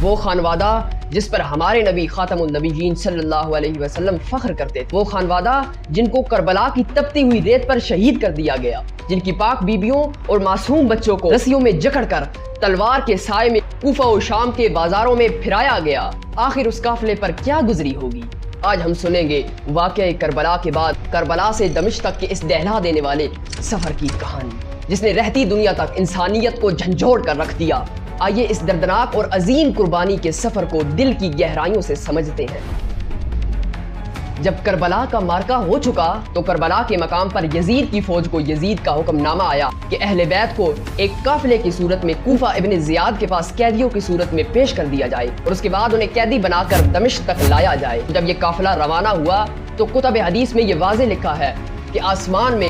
وہ خانوادہ جس پر ہمارے نبی خاتم النبیین صلی اللہ علیہ وسلم فخر کرتے تھے، وہ خانوادہ جن کو کربلا کی تپتی ہوئی ریت پر شہید کر دیا گیا، جن کی پاک بیبیوں اور معصوم بچوں کو رسیوں میں جکڑ کر تلوار کے سائے میں کوفہ و شام کے بازاروں میں پھرایا گیا، آخر اس قافلے پر کیا گزری ہوگی؟ آج ہم سنیں گے واقعہ کربلا کے بعد کربلا سے دمشق تک کے اس دہلا دینے والے سفر کی کہانی، جس نے رہتی دنیا تک انسانیت کو جھنجھوڑ کر رکھ دیا۔ آئیے اس دردناک اور عظیم قربانی کے سفر کو دل کی گہرائیوں سے سمجھتے ہیں۔ جب کربلا کا معرکہ ہو چکا تو کربلا کے مقام پر یزید کی فوج کو یزید کا حکم نامہ آیا کہ اہل بیت کو ایک قافلے کی صورت میں کوفہ ابن زیاد کے پاس قیدیوں کی صورت میں پیش کر دیا جائے اور اس کے بعد انہیں قیدی بنا کر دمشق تک لایا جائے۔ جب یہ قافلہ روانہ ہوا تو کتب حدیث میں یہ واضح لکھا ہے کہ آسمان میں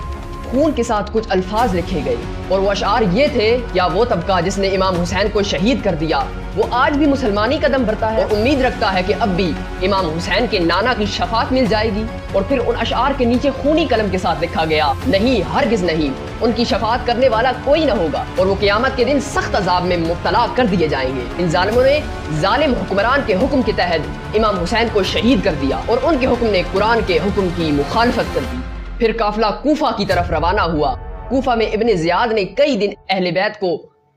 خون کے ساتھ کچھ الفاظ لکھے گئے اور وہ اشعار یہ تھے: کیا وہ طبقہ جس نے امام حسین کو شہید کر دیا وہ آج بھی مسلمانی قدم بھرتا ہے اور امید رکھتا ہے کہ اب بھی امام حسین کے نانا کی شفاعت مل جائے گی؟ اور پھر ان اشعار کے نیچے خونی قلم کے ساتھ لکھا گیا: نہیں، ہرگز نہیں، ان کی شفاعت کرنے والا کوئی نہ ہوگا اور وہ قیامت کے دن سخت عذاب میں مبتلا کر دیے جائیں گے۔ ان ظالموں نے ظالم حکمران کے حکم کے تحت امام حسین کو شہید کر دیا اور ان کے حکم نے قرآن کے حکم کی مخالفت کر دی۔ پھر قافلہ کوفہ کی طرف روانہ ہوا۔ کوفہ میں ابن زیاد نے کئی دن اہل بیت کو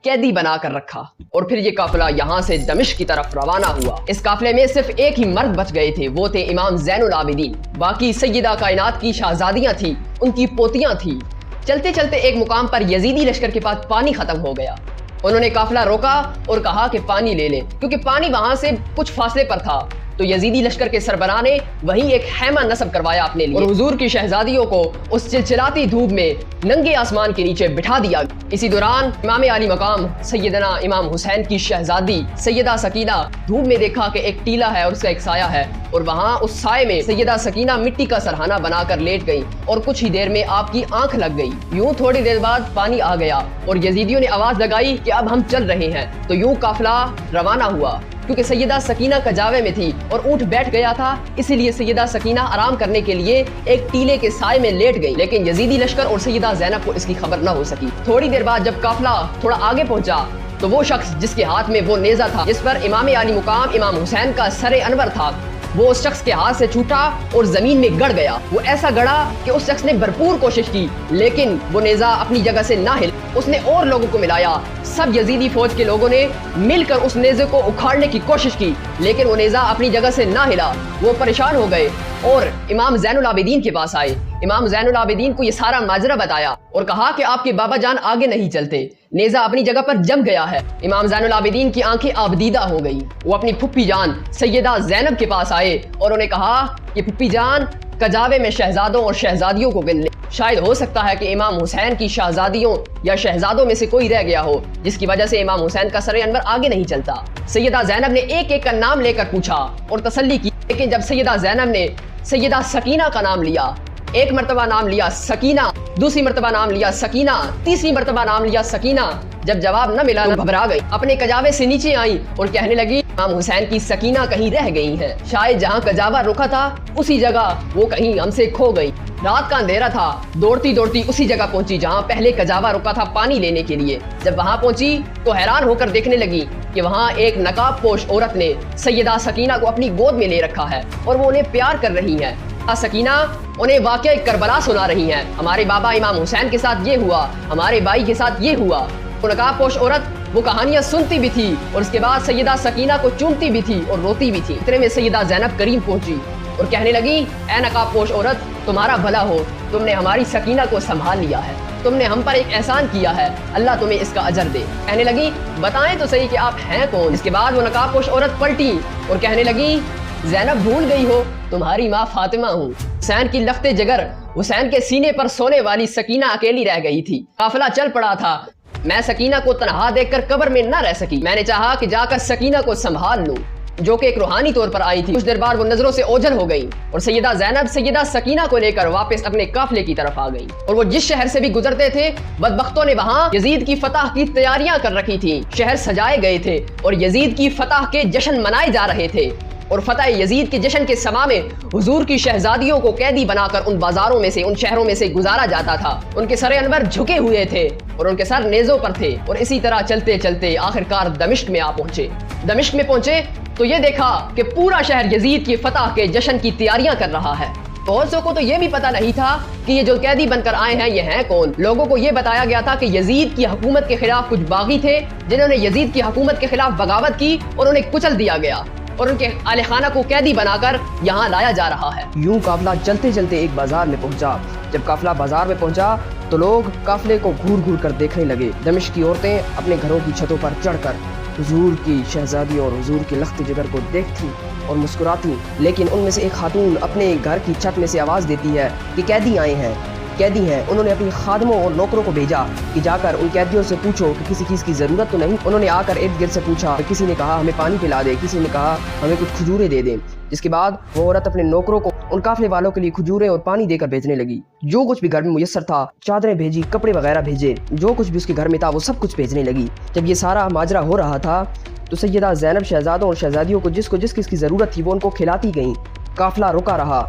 قیدی بنا کر رکھا اور پھر یہ قافلہ یہاں سے دمشق کی طرف روانہ ہوا۔ اس قافلے میں صرف ایک ہی مرد بچ گئے تھے، وہ تھے امام زین العابدین۔ باقی سیدہ کائنات کی شہزادیاں تھیں، ان کی پوتیاں تھیں۔ چلتے چلتے ایک مقام پر یزیدی لشکر کے پاس پانی ختم ہو گیا۔ انہوں نے قافلہ روکا اور کہا کہ پانی لے لیں، کیونکہ پانی وہاں سے کچھ فاصلے پر تھا۔ تو یزیدی لشکر کے سربراہ نے وہیں ایک خیمہ نصب کروایا اپنے لیے اور حضور کی شہزادیوں کو اس چلچلاتی دھوپ میں ننگے آسمان کے نیچے بٹھا دیا۔ اسی دوران امام علی مقام سیدنا امام حسین کی شہزادی سیدہ سکینہ دھوپ میں دیکھا کہ ایک ٹیلا ہے اور اس کا ایک سایہ ہے اور وہاں اس سائے میں سیدہ سکینہ مٹی کا سرہانہ بنا کر لیٹ گئی اور کچھ ہی دیر میں آپ کی آنکھ لگ گئی۔ یوں تھوڑی دیر بعد پانی آ گیا اور یزیدیوں نے آواز لگائی کہ اب ہم چل رہے ہیں۔ تو یوں قافلہ روانہ ہوا۔ کیونکہ سیدہ سکینہ کجاوے میں تھی اور اونٹ بیٹھ گیا تھا، اسی لیے سیدہ سکینہ آرام کرنے کے لیے ایک ٹیلے کے سائے میں لیٹ گئی، لیکن یزیدی لشکر اور سیدہ زینب کو اس کی خبر نہ ہو سکی۔ تھوڑی دیر بعد جب قافلہ تھوڑا آگے پہنچا تو وہ شخص جس کے ہاتھ میں وہ نیزہ تھا جس پر امام علی مقام امام حسین کا سر انور تھا، وہ اس شخص کے ہاتھ سے چھوٹا اور زمین میں گڑ گیا۔ وہ ایسا گڑا کہ اس شخص نے بھرپور کوشش کی لیکن وہ نیزہ اپنی جگہ سے نہ ہلا۔ اس نے اور لوگوں کو ملایا، سب یزیدی فوج کے لوگوں نے مل کر اس نیزے کو اکھاڑنے کی کوشش کی لیکن وہ نیزہ اپنی جگہ سے نہ ہلا۔ وہ پریشان ہو گئے اور امام زین العابدین کے پاس آئے۔ امام زین العابدین کو یہ سارا ماجرا بتایا اور کہا کہ آپ کے بابا جان آگے نہیں چلتے، نیزہ اپنی جگہ پر جم گیا ہے۔ امام زین العابدین کی آنکھیں آبدیدہ ہو گئی۔ وہ اپنی پھپھی جان سیدہ زینب کے پاس آئے اور انہیں کہا کہ پھپھی جان کجاوے میں شہزادوں اور شہزادیوں کو گن لے، شاید ہو سکتا ہے کہ امام حسین کی شہزادیوں یا شہزادوں میں سے کوئی رہ گیا ہو جس کی وجہ سے امام حسین کا سر انور آگے نہیں چلتا۔ سیدہ زینب نے ایک ایک کا نام لے کر پوچھا اور تسلی کی، لیکن جب سیدہ زینب نے سیدہ سکینہ کا نام لیا، ایک مرتبہ نام لیا سکینہ، دوسری مرتبہ نام لیا سکینہ، تیسری مرتبہ نام لیا سکینہ، جب جواب نہ ملا تو گھبرا گئی، اپنے کجاوے سے نیچے آئی اور کہنے لگی امام حسین کی سکینہ کہیں رہ گئی ہیں، شاید جہاں کجاوا رکا تھا اسی جگہ وہ کہیں ہم سے کھو گئی۔ رات کا اندھیرا تھا، دوڑتی دوڑتی اسی جگہ پہنچی جہاں پہلے کجاوا رکا تھا پانی لینے کے لیے۔ جب وہاں پہنچی تو حیران ہو کر دیکھنے لگی کہ وہاں ایک نقاب پوش عورت نے سیدہ سکینہ کو اپنی گود میں لے رکھا ہے اور وہ انہیں پیار کر رہی ہے۔ سکینہ انہیں واقعہ کربلا سنا رہی ہیں، ہمارے بابا امام حسین کے ساتھ یہ ہوا، ہمارے بھائی کے ساتھ یہ ہوا۔ وہ نقاب پوش عورت وہ کہانیاں سنتی بھی تھی اور اس کے بعد سیدہ سکینہ کو چومتی بھی تھی اور روتی بھی تھی۔ اتنے میں سیدہ زینب کریم پہنچی اور کہنے لگی اے نقاب پوش عورت، تمہارا بھلا ہو، تم نے ہماری سکینہ کو سنبھال لیا ہے، تم نے ہم پر ایک احسان کیا ہے، اللہ تمہیں اس کا اجر دے۔ کہنے لگی بتائیں تو صحیح کہ آپ ہیں کون؟ اس کے بعد وہ نقاب پوش عورت پلٹی اور کہنے لگی زینب بھول گئی ہو، تمہاری ماں فاطمہ ہوں۔ حسین کی لخت جگر، حسین کے سینے پر سونے والی سکینہ اکیلی رہ گئی تھی۔ قافلہ چل پڑا تھا، میں سکینہ کو تنہا دیکھ کر قبر میں نہ رہ سکی، میں نے چاہا کہ جا کر سکینہ کو سنبھال لوں جو کہ ایک روحانی طور پر آئی تھی۔ کچھ دیر بعد وہ نظروں سے اوجھل ہو گئی اور سیدہ زینب سیدہ سکینہ کو لے کر واپس اپنے قافلے کی طرف آ گئی اور وہ جس شہر سے بھی گزرتے تھے بدبختوں نے وہاں یزید کی فتح کی تیاریاں کر رکھی تھی، شہر سجائے گئے تھے اور یزید کی فتح کے جشن منائے جا رہے تھے۔ اور فتح یزید کے جشن کے سما میں حضور کی شہزادیوں کو قیدی بنا کر ان بازاروں میں سے، ان شہروں میں سے گزارا جاتا تھا۔ ان کے سر انور جھکے ہوئے تھے اور ان کے سر نیزوں پر تھے، اور اسی طرح چلتے چلتے آخرکار دمشق میں آ پہنچے۔ دمشق میں پہنچے تو یہ دیکھا کہ پورا شہر یزید کی فتح کے جشن کی تیاریاں کر رہا ہے۔ بہت سو کو تو یہ بھی پتہ نہیں تھا کہ یہ جو قیدی بن کر آئے ہیں یہ ہیں کون۔ لوگوں کو یہ بتایا گیا تھا کہ یزید کی حکومت کے خلاف کچھ باغی تھے جنہوں نے یزید کی حکومت کے خلاف بغاوت کی اور انہیں کچل دیا گیا، اور ان کے اہل خانہ کو قیدی بنا کر یہاں لایا جا رہا ہے۔ یوں قافلہ چلتے چلتے ایک بازار میں پہنچا۔ جب قافلہ بازار میں پہنچا تو لوگ قافلے کو گھور گھور کر دیکھنے لگے۔ دمشق کی عورتیں اپنے گھروں کی چھتوں پر چڑھ کر حضور کی شہزادیوں اور حضور کے لخت جگر کو دیکھتی اور مسکراتی، لیکن ان میں سے ایک خاتون اپنے گھر کی چھت میں سے آواز دیتی ہے کہ قیدی آئے ہیں، قیدی ہیں۔ انہوں نے اپنی خادموں اور نوکروں کو بھیجا کہ جا کر ان قیدیوں سے پوچھو کہ کسی چیز کی ضرورت تو نہیں۔ انہوں نے آ کر ارد گرد سے پوچھا، کسی نے کہا ہمیں پانی پلا دے، کسی نے کہا ہمیں کچھ کھجوریں دے دیں، جس کے بعد وہ عورت اپنے نوکروں کو ان قافلے والوں کے لیے کھجوریں اور پانی دے کر بھیجنے لگی۔ جو کچھ بھی گھر میں میسر تھا، چادریں بھیجی، کپڑے وغیرہ بھیجے، جو کچھ بھی اس کے گھر میں تھا وہ سب کچھ بھیجنے لگی۔ جب یہ سارا ماجرا ہو رہا تھا تو سیدہ زینب شہزادوں اور شہزادیوں کو جس چیز کی ضرورت تھی وہ ان کو کھلاتی گئیں۔ قافلہ رکا رہا۔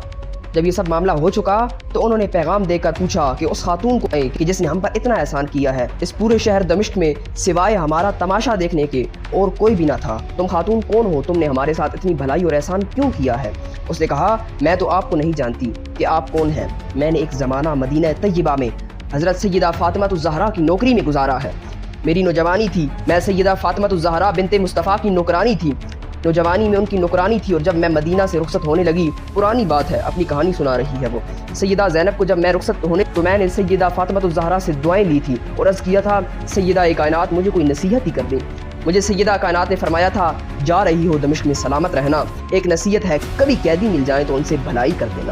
جب یہ سب معاملہ ہو چکا تو انہوں نے پیغام دے کر پوچھا کہ اس خاتون کو کہ جس نے ہم پر اتنا احسان کیا ہے، اس پورے شہر دمشق میں سوائے ہمارا تماشا دیکھنے کے اور کوئی بھی نہ تھا، تم خاتون کون ہو؟ تم نے ہمارے ساتھ اتنی بھلائی اور احسان کیوں کیا ہے؟ اس نے کہا میں تو آپ کو نہیں جانتی کہ آپ کون ہیں۔ میں نے ایک زمانہ مدینہ طیبہ میں حضرت سیدہ فاطمہ الزہرا کی نوکری میں گزارا ہے۔ میری نوجوانی تھی، میں سیدہ فاطمہ الزہرا بنت مصطفیٰ کی نوکرانی تھی۔ نوجوانی میں ان کی نوکرانی تھی، اور جب میں مدینہ سے رخصت ہونے لگی، پرانی بات ہے، اپنی کہانی سنا رہی ہے وہ، سیدہ زینب کو جب میں رخصت ہونے تو میں نے سیدہ فاطمہ الزہرا سے دعائیں لی تھی اور عرض کیا تھا سیدہ کائنات مجھے کوئی نصیحت ہی کر دیں۔ مجھے سیدہ کائنات نے فرمایا تھا جا رہی ہو دمشق میں سلامت رہنا، ایک نصیحت ہے کبھی قیدی مل جائیں تو ان سے بھلائی کر دینا۔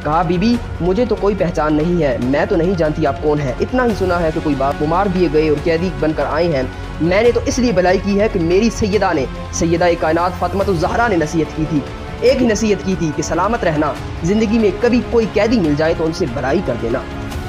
کہا بی بی مجھے تو کوئی پہچان نہیں ہے، میں تو نہیں جانتی آپ کون ہیں، اتنا ہی سنا ہے کہ کوئی باپ بیمار دیے گئے اور قیدی بن کر آئے ہیں۔ میں نے تو اس لیے بھلائی کی ہے کہ میری سیدہ نے، سیدہ کائنات فاطمہ الزہرا نے نصیحت کی تھی، ایک ہی نصیحت کی تھی کہ سلامت رہنا، زندگی میں کبھی کوئی قیدی مل جائے تو ان سے بھلائی کر دینا۔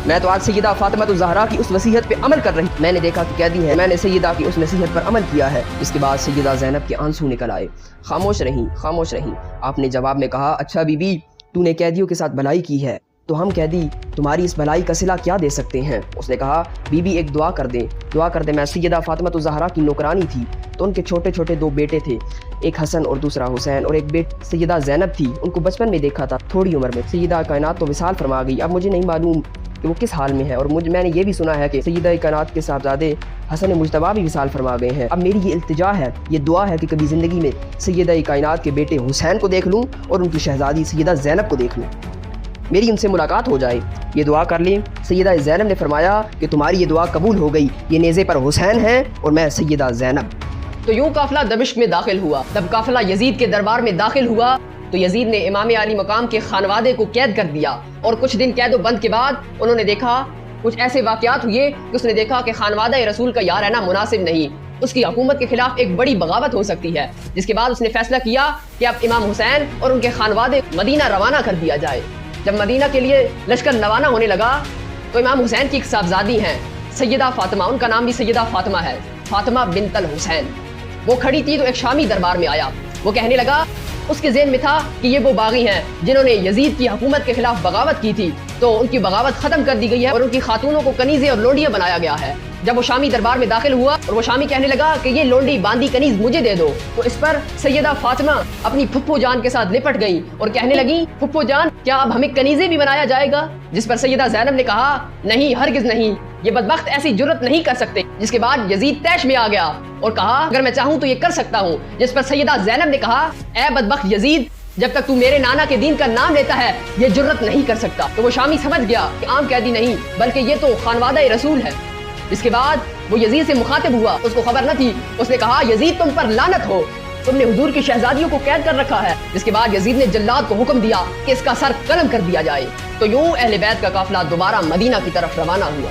میں تو آج سیدہ فاطمہ الزہرا کی اس نصیحت پہ عمل کر رہی، میں نے دیکھا کہ قیدی ہے، میں نے سیدہ کی اس نصیحت پر عمل کیا ہے۔ اس کے بعد سیدہ زینب کے آنسو نکل آئے، خاموش رہیں، خاموش رہیں۔ آپ نے جواب میں کہا اچھا بی بی تو نے قیدیوں کے ساتھ بھلائی کی ہے تو ہم قیدی تمہاری اس بھلائی کا صلہ کیا دے سکتے ہیں؟ اس نے کہا بی بی ایک دعا کر دیں، دعا کر دیں۔ میں سیدہ فاطمہ الزہرا کی نوکرانی تھی تو ان کے چھوٹے چھوٹے دو بیٹے تھے، ایک حسن اور دوسرا حسین، اور ایک سیدہ زینب تھی، ان کو بچپن میں دیکھا تھا، تھوڑی عمر میں سیدہ کائنات تو وصال فرما گئی۔ اب مجھے نہیں معلوم کہ وہ کس حال میں ہے، اور میں نے یہ بھی سنا ہے کہ سیدہ کائنات کے صاحبزادے حسن مجتبیٰ بھی وصال فرما گئے ہیں۔ اب میری یہ التجا ہے، یہ دعا ہے کہ کبھی زندگی میں سیدہ کائنات کے بیٹے حسین کو دیکھ لوں اور ان کی شہزادی سیدہ زینب کو دیکھ لوں، میری ان سے ملاقات ہو جائے، یہ دعا کر لیں۔ سیدہ زینب نے فرمایا کہ تمہاری یہ دعا قبول ہو گئی، یہ نیزے پر حسین ہیں اور میں سیدہ زینب۔ تو یوں قافلہ دمشق میں داخل ہوا۔ جب قافلہ یزید کے دربار میں داخل ہوا تو یزید نے امام علی مقام کے خانوادے کو قید کر دیا، اور کچھ دن قید و بند کے بعد انہوں نے دیکھا کچھ ایسے واقعات ہوئے کہ اس نے دیکھا کہ خانوادہ رسول کا یہاں رہنا مناسب نہیں، اس کی حکومت کے خلاف ایک بڑی بغاوت ہو سکتی ہے، جس کے بعد اس نے فیصلہ کیا کہ اب امام حسین اور ان کے خانوادے مدینہ روانہ کر دیا جائے۔ جب مدینہ کے لیے لشکر روانہ ہونے لگا تو امام حسین کی ایک صاحبزادی ہیں سیدہ فاطمہ، ان کا نام بھی سیدہ فاطمہ ہے، فاطمہ بنت الحسین، وہ کھڑی تھی تو ایک شامی دربار میں آیا، وہ کہنے لگا، اس کے ذہن میں تھا کہ یہ وہ باغی ہیں جنہوں نے یزید کی حکومت کے خلاف بغاوت کی تھی، تو ان کی بغاوت ختم کر دی گئی ہے اور ان کی خاتونوں کو کنیزیں اور لونڈیاں بنایا گیا ہے۔ جب وہ شامی دربار میں داخل ہوا اور وہ شامی کہنے لگا کہ یہ لونڈی باندی کنیز مجھے دے دو، تو اس پر سیدہ فاطمہ اپنی پھپھو جان کے ساتھ لپٹ گئی اور کہنے لگی پھپھو جان کیا اب ہمیں کنیزیں بھی بنایا جائے گا؟ جس پر سیدہ زینب نے کہا نہیں، ہرگز نہیں، یہ بدبخت ایسی جرت نہیں کر سکتے۔ جس کے بعد یزید طیش میں آ گیا اور کہا اگر میں چاہوں تو یہ کر سکتا ہوں۔ جس پر سیدہ زینب نے کہا اے بدبخت یزید، جب تک تو میرے نانا کے دین کا نام لیتا ہے یہ جرت نہیں کر سکتا۔ تو وہ شامی سمجھ گیا کہ عام قیدی نہیں بلکہ یہ تو خانوادہ رسول ہے۔ اس کے بعد وہ یزید سے مخاطب ہوا، اس کو خبر نہ تھی، اس نے کہا یزید تم پر لعنت ہو، تم نے حضور کی شہزادیوں کو قید کر رکھا ہے۔ جس کے بعد یزید نے جلاد کو حکم دیا کہ اس کا سر قلم کر دیا جائے۔ تو یوں اہل بیت کا قافلہ دوبارہ مدینہ کی طرف روانہ ہوا۔